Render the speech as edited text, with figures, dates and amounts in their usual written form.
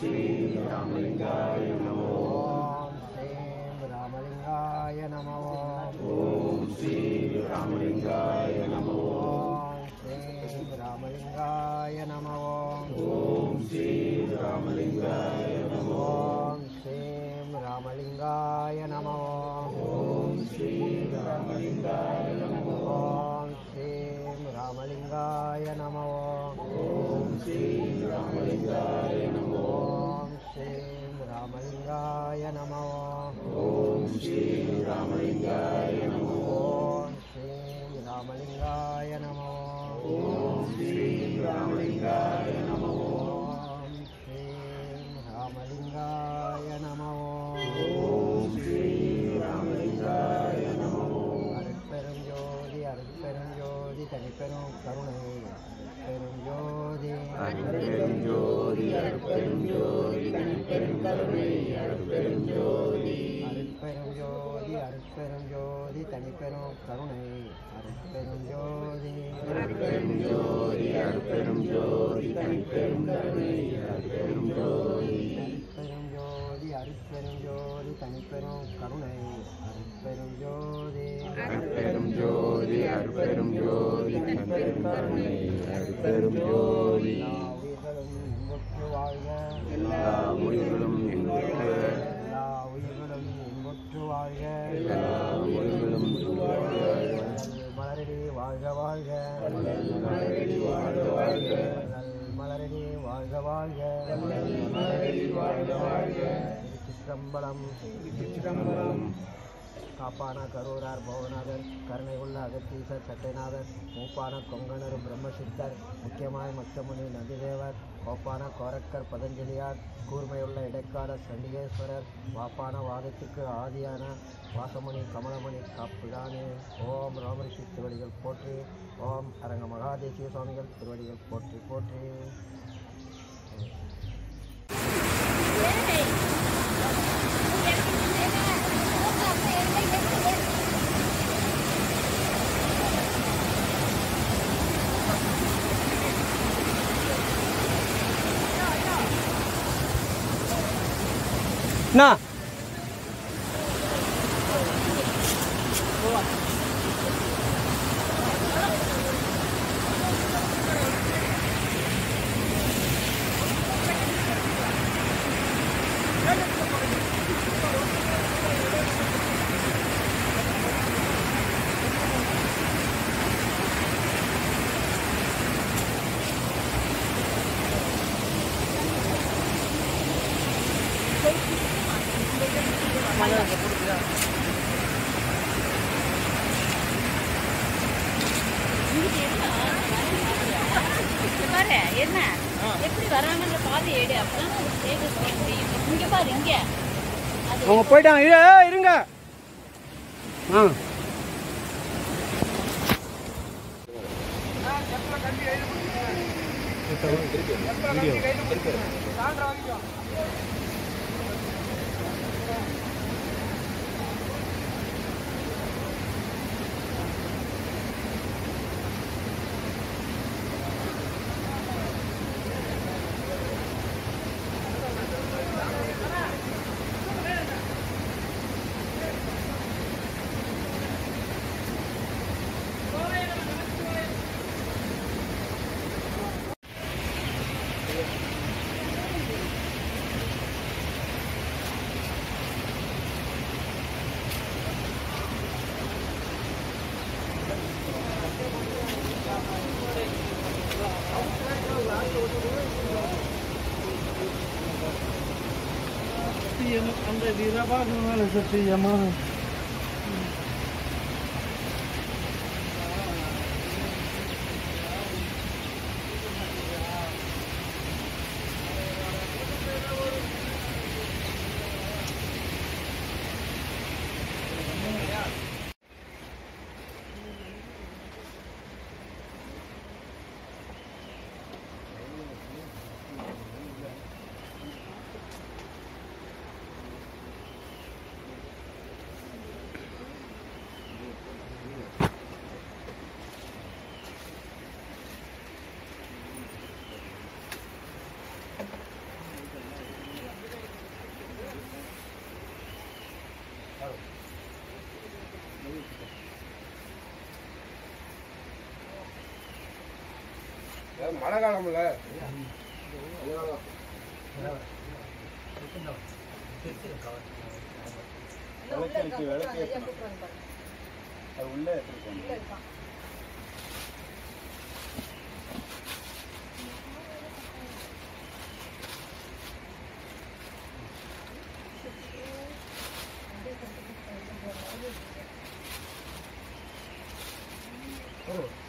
श्री रामलिंगाय नमः। ओम श्री रामलिंगाय नमः। ओम श्री रामलिंगाय नमः। ओम श्री रामलिंगाय नमः। ओम श्री रामलिंगाय नमः। ओम श्री रामलिंगाय नमः। ओम श्री रामलिंगाय नमः। ओम श्री रामलिंगाय नमः। ओम श्री रामलिंगाय नमः। ओम श्री रामलिंगाय नमः। ओम श्री रामलिंगाय नमः। ओम श्री रामलिंगाय नमः। ओम श्री रामलिंगाय नमः। ओम श्री रामलिंगाय नमः। ओम श्री रामलिंगाय नमः। अरुட்पेरुं ज्योति अरुட்पेरुं ज्योति तनिपेरुं करुणை अरुட்पेरुं ज्योति अरुட்पेरुं ज्योति अरुட்पेरुं ज्योति तनिपेरुं करुणை अरुட்पेरुं ज्योति अरुட்पेरुं ज्योति अरुட்पेरुं ज्योति तनिपेरुं करुणை अरुட்पेरुं ज्योति अरुட்पेरुं ज्योति अरुட்पेरुं ज्योति तनिपेरुं करुणை अरुட்पेरुं ज्योति अरुட்पेरुं ज्योति अरुட்पेरुं ज्योति तनिपेरुं करुणை अरुட்पेरुं ज्योति अरुட்पेरुं ज्योति अरुட்पेरुं ज्योति तनिपेरुं करुणை अरुட்पेरुं ज्योति எல்லா உயிர்களும் இன்புற்று எல்லா உயிர்களும் இன்புற்று வாழ்க எல்லா உயிர்களும் இன்புற்று மலரடி வாழ்க வாழ்க மலரடி வாழ்க வாழ்க மலரடி வாழ்க வாழ்க மலரடி வாழ்க வாழ்க திருச்சிற்றம்பலம் திருச்சிற்றம்பலம் காப்பான கரூரார் பவநாதர் கருணை உள்ள அகத்தீசர் சட்டைநாதர் மூப்பான கொங்கணர் பிரம்மசித்தர் முக்கியமாய் மச்சமுனி நந்திதேவர் கோப்பான கோரக்கர் பதஞ்சலியார் கூர்மையுள்ள இடைக்கால சண்டிகேஸ்வரர் வாப்பான வாதத்துக்கு ஆதியான வாசமணி கமலமணி காப்புதானே. ஓம் ராமரிஷி திருவடிகள் போற்றி. ஓம் அரங்க மகாதேசிய சுவாமிகள் திருவடிகள் போற்றி போற்றி. ना என்ன எப்படி வராங்கன்ற பாதி ஏடு அப்பதான் ஸ்டேஜஸ் போக முடியும். இங்க பாரு இங்க அவங்க போயிட்டாங்க. இருங்க அந்த வீரபாகனால சத்தியமா மழை காலம்ல அது உள்ளே எடுத்துருக்கோம். Oh.